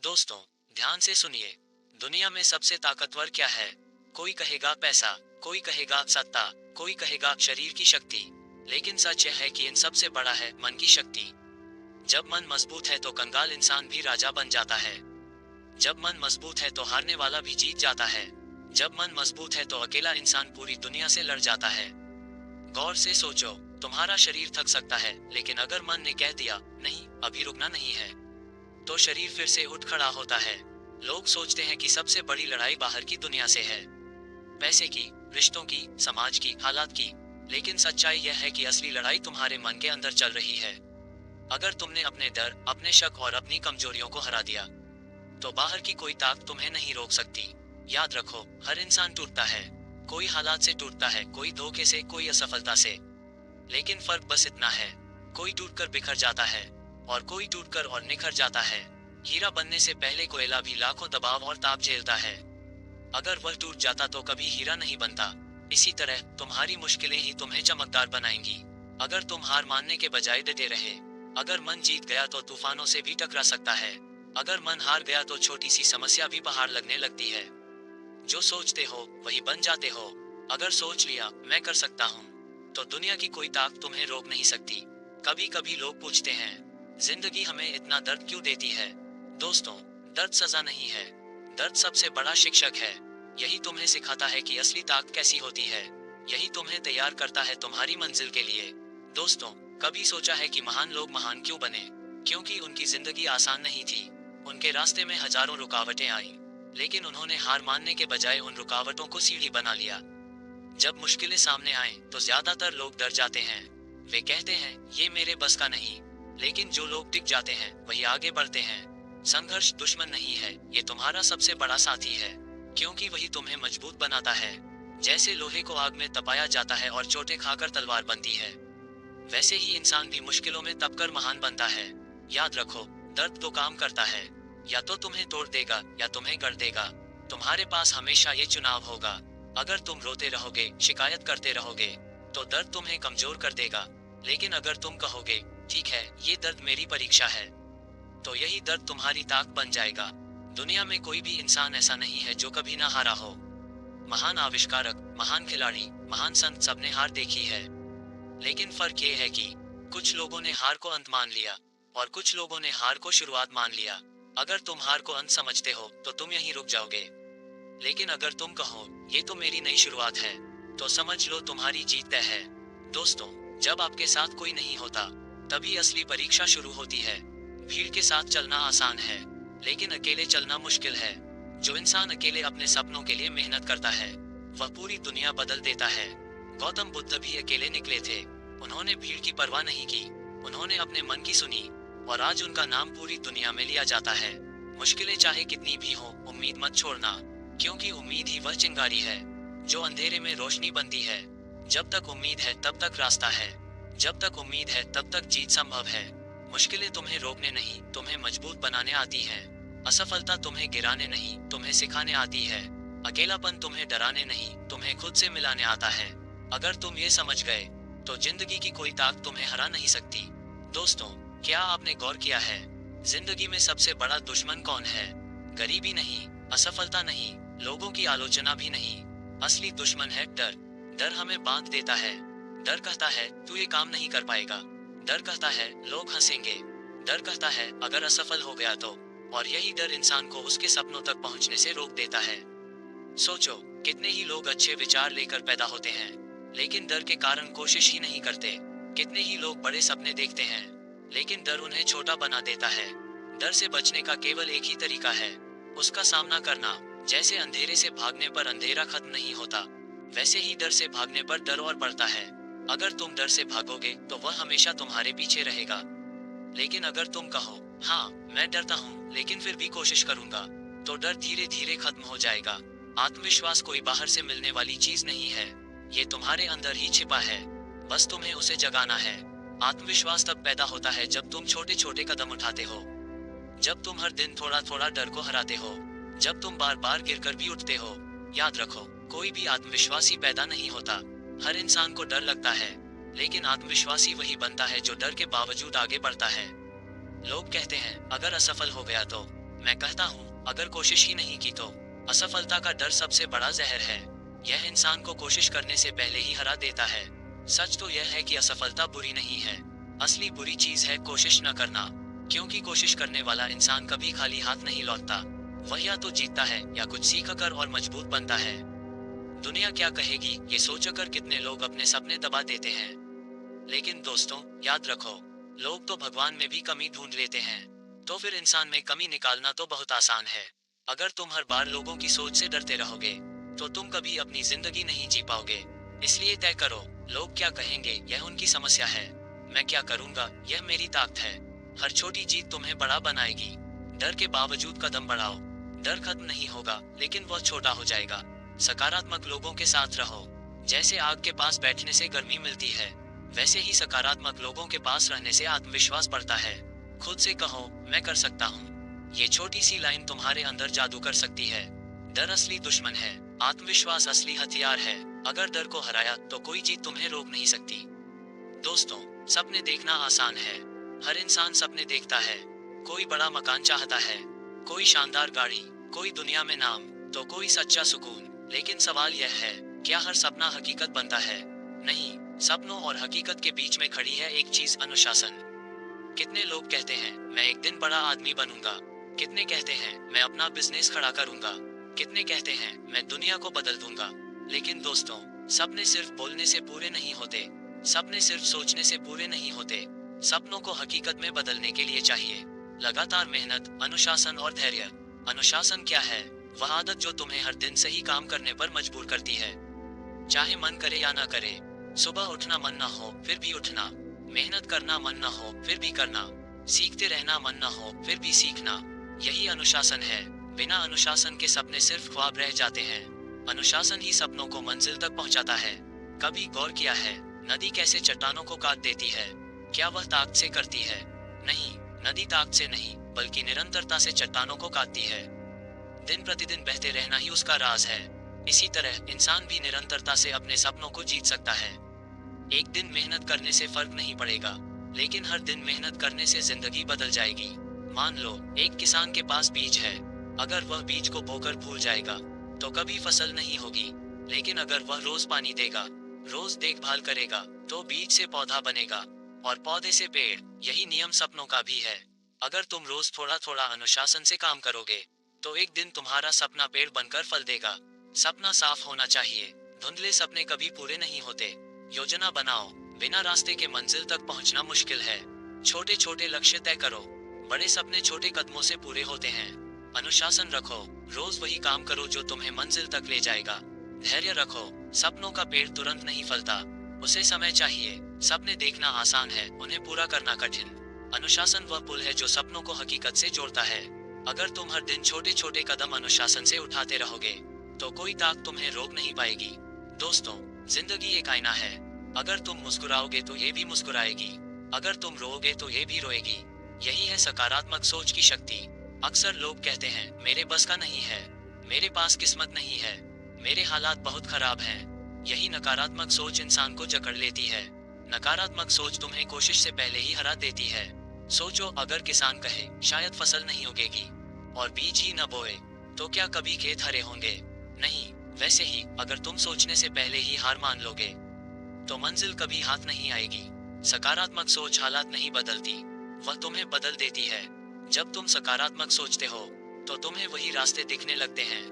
दोस्तों, ध्यान से सुनिए। दुनिया में सबसे ताकतवर क्या है? कोई कहेगा पैसा, कोई कहेगा सत्ता, कोई कहेगा शरीर की शक्ति। लेकिन सच यह है कि इन सबसे बड़ा है मन की शक्ति। जब मन मजबूत है तो कंगाल इंसान भी राजा बन जाता है। जब मन मजबूत है तो हारने वाला भी जीत जाता है। जब मन मजबूत है तो अकेला इंसान पूरी दुनिया से लड़ जाता है। गौर से सोचो, तुम्हारा शरीर थक सकता है, लेकिन अगर मन ने कह दिया नहीं, अभी रुकना नहीं है, तो शरीर फिर से उठ खड़ा होता है। लोग सोचते हैं कि सबसे बड़ी लड़ाई बाहर की दुनिया से है, पैसे की, रिश्तों की, समाज की, हालात की। लेकिन सच्चाई यह है कि असली लड़ाई तुम्हारे मन के अंदर चल रही है। अगर तुमने अपने डर, अपने शक और अपनी कमजोरियों को हरा दिया, तो बाहर की कोई ताकत तुम्हें नहीं रोक सकती। याद रखो, हर इंसान टूटता है। कोई हालात से टूटता है, कोई धोखे से, कोई असफलता से। लेकिन फर्क बस इतना है, कोई टूटकर बिखर जाता है और कोई टूटकर और निखर जाता है। हीरा बनने से पहले कोयला भी लाखों दबाव और ताप झेलता है। अगर वह टूट जाता तो कभी हीरा नहीं बनता। इसी तरह तुम्हारी मुश्किलें ही तुम्हें चमकदार बनाएंगी। अगर तुम हार मानने के बजाय डटे रहे, अगर मन जीत गया तो तूफानों से भी टकरा सकता है। अगर मन हार गया तो छोटी सी समस्या भी पहाड़ लगने लगती है। जो सोचते हो वही बन जाते हो। अगर सोच लिया मैं कर सकता हूँ, तो दुनिया की कोई ताकत तुम्हें रोक नहीं सकती। कभी कभी लोग पूछते हैं, जिंदगी हमें इतना दर्द क्यों देती है? दोस्तों, दर्द सजा नहीं है, दर्द सबसे बड़ा शिक्षक है। यही तुम्हें सिखाता है कि असली ताकत कैसी होती है। यही तुम्हें तैयार करता है तुम्हारी मंजिल के लिए। दोस्तों, कभी सोचा है कि महान लोग महान क्यों बने? क्योंकि उनकी जिंदगी आसान नहीं थी। उनके रास्ते में हजारों रुकावटें आईं, लेकिन उन्होंने हार मानने के बजाय उन रुकावटों को सीढ़ी बना लिया। जब मुश्किलें सामने आए तो ज्यादातर लोग डर जाते हैं। वे कहते हैं ये मेरे बस का नहीं। लेकिन जो लोग टिक जाते हैं वही आगे बढ़ते हैं। संघर्ष दुश्मन नहीं है, ये तुम्हारा सबसे बड़ा साथी है, क्योंकि वही तुम्हें मजबूत बनाता है। जैसे लोहे को आग में तपाया जाता है और चोटें खाकर तलवार बनती है, वैसे ही इंसान भी मुश्किलों में तपकर महान बनता है। याद रखो, दर्द तो काम करता है, या तो तुम्हें तोड़ देगा या तुम्हें गढ़ देगा। तुम्हारे पास हमेशा ये चुनाव होगा। अगर तुम रोते रहोगे, शिकायत करते रहोगे, तो दर्द तुम्हें कमजोर कर देगा। लेकिन अगर तुम कहोगे ठीक है, ये दर्द मेरी परीक्षा है, तो यही दर्द तुम्हारी ताकत बन जाएगा। दुनिया में कोई भी इंसान ऐसा नहीं है जो कभी ना हारा हो। महान आविष्कारक, महान खिलाड़ी, महान संत, सबने हार देखी है। लेकिन फर्क ये है कि कुछ लोगों ने हार को अंत मान लिया और कुछ लोगों ने हार को शुरुआत मान लिया। अगर तुम हार को अंत समझते हो तो तुम यहीं रुक जाओगे। लेकिन अगर तुम कहो ये तो मेरी नई शुरुआत है, तो समझ लो तुम्हारी जीत तय है। दोस्तों, जब आपके साथ कोई नहीं होता तभी असली परीक्षा शुरू होती है। भीड़ के साथ चलना आसान है, लेकिन अकेले चलना मुश्किल है। जो इंसान अकेले अपने सपनों के लिए मेहनत करता है वह पूरी दुनिया बदल देता है। गौतम बुद्ध भी अकेले निकले थे। उन्होंने भीड़ की परवाह नहीं की, उन्होंने अपने मन की सुनी, और आज उनका नाम पूरी दुनिया में लिया जाता है। मुश्किलें चाहे कितनी भी हो, उम्मीद मत छोड़ना, क्योंकि उम्मीद ही वह चिंगारी है जो अंधेरे में रोशनी बनती है। जब तक उम्मीद है तब तक रास्ता है, जब तक उम्मीद है तब तक जीत संभव है। मुश्किलें तुम्हें रोकने नहीं, तुम्हें मजबूत बनाने आती है। असफलता तुम्हें गिराने नहीं, तुम्हें सिखाने आती है। अकेलापन तुम्हें डराने नहीं, तुम्हें खुद से मिलाने आता है। अगर तुम ये समझ गए तो जिंदगी की कोई ताकत तुम्हें हरा नहीं सकती। दोस्तों, क्या आपने गौर किया है, जिंदगी में सबसे बड़ा दुश्मन कौन है? गरीबी नहीं, असफलता नहीं, लोगों की आलोचना भी नहीं। असली दुश्मन है डर। डर हमें बांध देता है। डर कहता है तू ये काम नहीं कर पाएगा। डर कहता है लोग हंसेंगे। डर कहता है अगर असफल हो गया तो। और यही डर इंसान को उसके सपनों तक पहुंचने से रोक देता है। सोचो, कितने ही लोग अच्छे विचार लेकर पैदा होते हैं, लेकिन डर के कारण कोशिश ही नहीं करते। कितने ही लोग बड़े सपने देखते हैं, लेकिन डर उन्हें छोटा बना देता है। डर से बचने का केवल एक ही तरीका है, उसका सामना करना। जैसे अंधेरे से भागने पर अंधेरा खत्म नहीं होता, वैसे ही डर से भागने पर डर और बढ़ता है। अगर तुम डर से भागोगे तो वह हमेशा तुम्हारे पीछे रहेगा। लेकिन अगर तुम कहो हाँ मैं डरता हूँ लेकिन फिर भी कोशिश करूंगा, तो डर धीरे धीरे खत्म हो जाएगा। आत्मविश्वास कोई बाहर से मिलने वाली चीज नहीं है, ये तुम्हारे अंदर ही छिपा है, बस तुम्हें उसे जगाना है। आत्मविश्वास तब पैदा होता है जब तुम छोटे छोटे कदम उठाते हो, जब तुम हर दिन थोड़ा थोड़ा डर को हराते हो, जब तुम बार बार गिरकर भी उठते हो। याद रखो, कोई भी आत्मविश्वासी पैदा नहीं होता। हर इंसान को डर लगता है, लेकिन आत्मविश्वासी वही बनता है जो डर के बावजूद आगे बढ़ता है। लोग कहते हैं अगर असफल हो गया तो मैं कहता हूँ, अगर कोशिश ही नहीं की तो असफलता का डर सबसे बड़ा जहर है। यह इंसान को कोशिश करने से पहले ही हरा देता है। सच तो यह है कि असफलता बुरी नहीं है। असली बुरी चीज है कोशिश न करना, क्योंकि कोशिश करने वाला इंसान कभी खाली हाथ नहीं लौटता। वह या तो जीतता है या कुछ सीख कर और मजबूत बनता है। दुनिया क्या कहेगी ये सोचकर कितने लोग अपने सपने दबा देते हैं। लेकिन दोस्तों, याद रखो, लोग तो भगवान में भी कमी ढूंढ लेते हैं, तो फिर इंसान में कमी निकालना तो बहुत आसान है। अगर तुम हर बार लोगों की सोच से डरते रहोगे तो तुम कभी अपनी जिंदगी नहीं जी पाओगे। इसलिए तय करो, लोग क्या कहेंगे यह उनकी समस्या है, मैं क्या करूंगा यह मेरी ताकत है। हर छोटी जीत तुम्हें बड़ा बनाएगी। डर के बावजूद कदम बढ़ाओ। डर खत्म नहीं होगा, लेकिन वह छोटा हो जाएगा। सकारात्मक लोगों के साथ रहो। जैसे आग के पास बैठने से गर्मी मिलती है, वैसे ही सकारात्मक लोगों के पास रहने से आत्मविश्वास बढ़ता है। खुद से कहो, मैं कर सकता हूँ। ये छोटी सी लाइन तुम्हारे अंदर जादू कर सकती है। डर असली दुश्मन है, आत्मविश्वास असली हथियार है। अगर डर को हराया तो कोई जीत तुम्हें रोक नहीं सकती। दोस्तों, सपने देखना आसान है। हर इंसान सपने देखता है। कोई बड़ा मकान चाहता है, कोई शानदार गाड़ी, कोई दुनिया में नाम, तो कोई सच्चा सुकून। लेकिन सवाल यह है, क्या हर सपना हकीकत बनता है? नहीं, सपनों और हकीकत के बीच में खड़ी है एक चीज, अनुशासन। कितने लोग कहते हैं मैं एक दिन बड़ा आदमी बनूंगा, कितने कहते हैं मैं अपना बिजनेस खड़ा करूंगा, कितने कहते हैं मैं दुनिया को बदल दूंगा। लेकिन दोस्तों, सपने सिर्फ बोलने से पूरे नहीं होते, सपने सिर्फ सोचने से पूरे नहीं होते। सपनों को हकीकत में बदलने के लिए चाहिए लगातार मेहनत, अनुशासन और धैर्य। अनुशासन क्या है? वह आदत जो तुम्हें हर दिन सही काम करने पर मजबूर करती है, चाहे मन करे या ना करे। सुबह उठना मन ना हो फिर भी उठना, मेहनत करना मन ना हो फिर भी करना, सीखते रहना मन ना हो फिर भी सीखना। यही अनुशासन है। बिना अनुशासन के सपने सिर्फ ख्वाब रह जाते हैं। अनुशासन ही सपनों को मंजिल तक पहुंचाता है। कभी गौर किया है नदी कैसे चट्टानों को काट देती है? क्या वह ताकत से करती है? नहीं, नदी ताकत से नहीं, बल्कि निरंतरता से चट्टानों को काटती है। दिन प्रतिदिन बहते रहना ही उसका राज है। इसी तरह इंसान भी निरंतरता से अपने सपनों को जीत सकता है। एक दिन मेहनत करने से फर्क नहीं पड़ेगा, लेकिन हर दिन मेहनत करने से जिंदगी बदल जाएगी। मान लो एक किसान के पास बीज है, अगर वह बीज को बोकर भूल जाएगा तो कभी फसल नहीं होगी। लेकिन अगर वह रोज पानी देगा, रोज देखभाल करेगा, तो बीज से पौधा बनेगा और पौधे से पेड़। यही नियम सपनों का भी है। अगर तुम रोज थोड़ा थोड़ा अनुशासन से काम करोगे तो एक दिन तुम्हारा सपना पेड़ बनकर फल देगा। सपना साफ होना चाहिए, धुंधले सपने कभी पूरे नहीं होते। योजना बनाओ, बिना रास्ते के मंजिल तक पहुंचना मुश्किल है। छोटे छोटे लक्ष्य तय करो, बड़े सपने छोटे कदमों से पूरे होते हैं। अनुशासन रखो, रोज वही काम करो जो तुम्हें मंजिल तक ले जाएगा। धैर्य रखो, सपनों का पेड़ तुरंत नहीं फलता, उसे समय चाहिए। सपने देखना आसान है, उन्हें पूरा करना कठिन। अनुशासन वह पुल है जो सपनों को हकीकत से जोड़ता है। अगर तुम हर दिन छोटे छोटे कदम अनुशासन से उठाते रहोगे तो कोई ताकत तुम्हें रोक नहीं पाएगी। दोस्तों, जिंदगी एक आईना है। अगर तुम मुस्कुराओगे तो ये भी मुस्कुराएगी, अगर तुम रोओगे तो ये भी रोएगी। यही है सकारात्मक सोच की शक्ति। अक्सर लोग कहते हैं मेरे बस का नहीं है, मेरे पास किस्मत नहीं है, मेरे हालात बहुत खराब हैं। यही नकारात्मक सोच इंसान को जकड़ लेती है। नकारात्मक सोच तुम्हें कोशिश से पहले ही हरा देती है। सोचो, अगर किसान कहे शायद फसल नहीं उगेगी और बीज ही न बोए तो क्या कभी खेत हरे होंगे? नहीं। वैसे ही अगर तुम सोचने से पहले ही हार मान लोगे तो मंजिल कभी हाथ नहीं आएगी। सकारात्मक सोच हालात नहीं बदलती, वह तुम्हें बदल देती है। जब तुम सकारात्मक सोचते हो तो तुम्हें वही रास्ते दिखने लगते हैं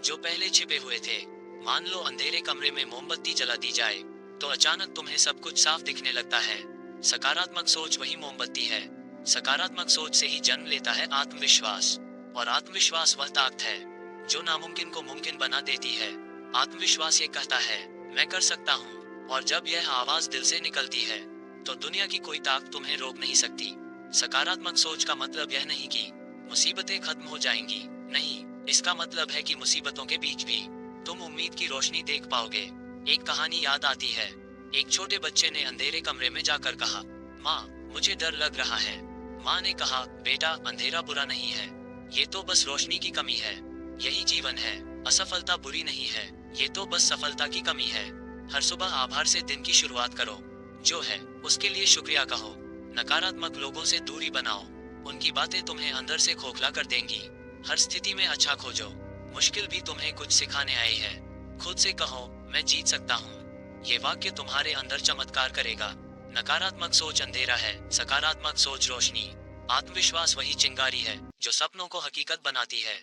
जो पहले छिपे हुए थे। मान लो अंधेरे कमरे में मोमबत्ती जला दी जाए तो अचानक तुम्हें सब कुछ साफ दिखने लगता है। सकारात्मक सोच वही मोमबत्ती है। सकारात्मक सोच से ही जन्म लेता है आत्मविश्वास, और आत्मविश्वास वह ताकत है जो नामुमकिन को मुमकिन बना देती है। आत्मविश्वास ये कहता है मैं कर सकता हूँ, और जब यह आवाज दिल से निकलती है तो दुनिया की कोई ताकत तुम्हें रोक नहीं सकती। सकारात्मक सोच का मतलब यह नहीं कि मुसीबतें खत्म हो जाएंगी, नहीं, इसका मतलब है कि मुसीबतों के बीच भी तुम उम्मीद की रोशनी देख पाओगे। एक कहानी याद आती है। एक छोटे बच्चे ने अंधेरे कमरे में जाकर कहा, माँ मुझे डर लग रहा है। माँ ने कहा, बेटा अंधेरा बुरा नहीं है, ये तो बस रोशनी की कमी है। यही जीवन है, असफलता बुरी नहीं है, ये तो बस सफलता की कमी है। हर सुबह आभार से दिन की शुरुआत करो, जो है उसके लिए शुक्रिया कहो। नकारात्मक लोगों से दूरी बनाओ, उनकी बातें तुम्हें अंदर से खोखला कर देंगी। हर स्थिति में अच्छा खोजो। मुश्किल भी तुम्हें कुछ सिखाने आई है। खुद से कहो, मैं जीत सकता हूँ। ये वाक्य तुम्हारे अंदर चमत्कार करेगा। नकारात्मक सोच अंधेरा है, सकारात्मक सोच रोशनी। आत्मविश्वास वही चिंगारी है जो सपनों को हकीकत बनाती है।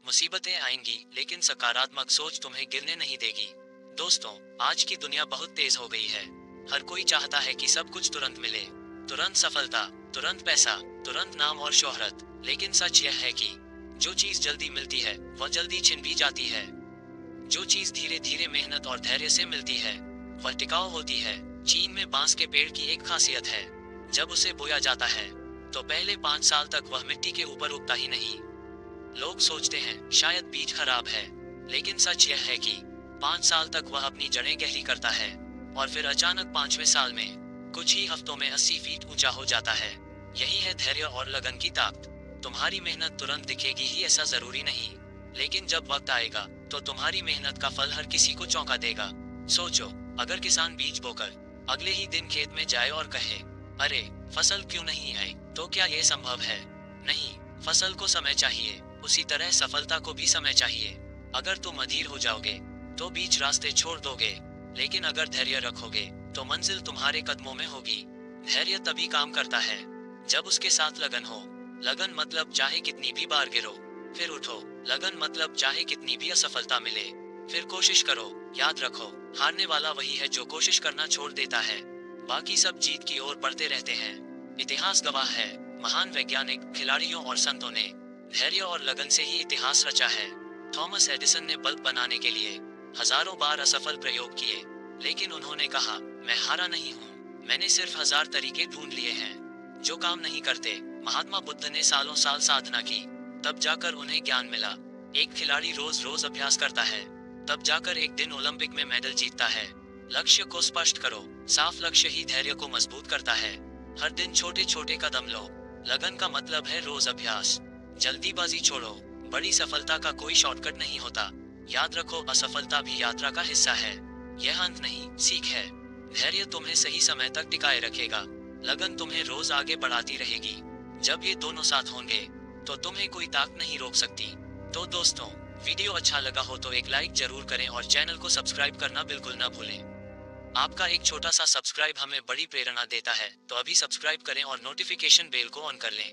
मुसीबतें आएंगी, लेकिन सकारात्मक सोच तुम्हें गिरने नहीं देगी। दोस्तों, आज की दुनिया बहुत तेज हो गई है। हर कोई चाहता है कि सब कुछ तुरंत मिले, तुरंत सफलता, तुरंत पैसा, तुरंत नाम और शोहरत। लेकिन सच यह है कि जो चीज जल्दी मिलती है वह जल्दी छिन भी जाती है। जो चीज धीरे धीरे मेहनत और धैर्य से मिलती है वह टिकाऊ होती है। चीन में बांस के पेड़ की एक खासियत है, जब उसे बोया जाता है तो पहले 5 साल तक वह मिट्टी के ऊपर उगता ही नहीं। लोग सोचते हैं शायद बीज खराब है, लेकिन सच यह है कि 5 साल तक वह अपनी जड़ें गहरी करता है और फिर अचानक 5वें साल में कुछ ही हफ्तों में 80 फीट ऊंचा हो जाता है। यही है धैर्य और लगन की ताकत। तुम्हारी मेहनत तुरंत दिखेगी ही ऐसा जरूरी नहीं, लेकिन जब वक्त आएगा तो तुम्हारी मेहनत का फल हर किसी को चौंका देगा। सोचो, अगर किसान बीज बोकर अगले ही दिन खेत में जाए और कहे, अरे फसल क्यों नहीं आई, तो क्या यह संभव है? नहीं, फसल को समय चाहिए, उसी तरह सफलता को भी समय चाहिए। अगर तुम अधीर हो जाओगे तो बीच रास्ते छोड़ दोगे, लेकिन अगर धैर्य रखोगे तो मंजिल तुम्हारे कदमों में होगी। धैर्य तभी काम करता है जब उसके साथ लगन हो। लगन मतलब चाहे कितनी भी बार गिरो फिर उठो। लगन मतलब चाहे कितनी भी असफलता मिले फिर कोशिश करो। याद रखो, हारने वाला वही है जो कोशिश करना छोड़ देता है। बाकी सब जीत की ओर बढ़ते रहते हैं। इतिहास गवाह है, महान वैज्ञानिक, खिलाड़ियों और संतों ने धैर्य और लगन से ही इतिहास रचा है। थॉमस एडिसन ने बल्ब बनाने के लिए हजारों बार असफल प्रयोग किए, लेकिन उन्होंने कहा, मैं हारा नहीं हूँ, मैंने सिर्फ 1000 तरीके ढूंढ लिए हैं जो काम नहीं करते। महात्मा बुद्ध ने सालों साल साधना की, तब जाकर उन्हें ज्ञान मिला। एक खिलाड़ी रोज रोज अभ्यास करता है, तब जाकर एक दिन ओलंपिक में मेडल जीतता है। लक्ष्य को स्पष्ट करो, साफ लक्ष्य ही धैर्य को मजबूत करता है। हर दिन छोटे छोटे कदम लो। लगन का मतलब है रोज अभ्यास। जल्दीबाजी छोड़ो, बड़ी सफलता का कोई शॉर्टकट नहीं होता। याद रखो, असफलता भी यात्रा का हिस्सा है, यह अंत नहीं, सीख है। धैर्य तुम्हें सही समय तक टिकाए रखेगा, लगन तुम्हें रोज आगे बढ़ाती रहेगी। जब ये दोनों साथ होंगे तो तुम्हें कोई ताकत नहीं रोक सकती। तो दोस्तों, वीडियो अच्छा लगा हो तो एक लाइक जरूर करें और चैनल को सब्सक्राइब करना बिल्कुल ना भूलें। आपका एक छोटा सा सब्सक्राइब हमें बड़ी प्रेरणा देता है, तो अभी सब्सक्राइब करें और नोटिफिकेशन बेल को ऑन कर लें।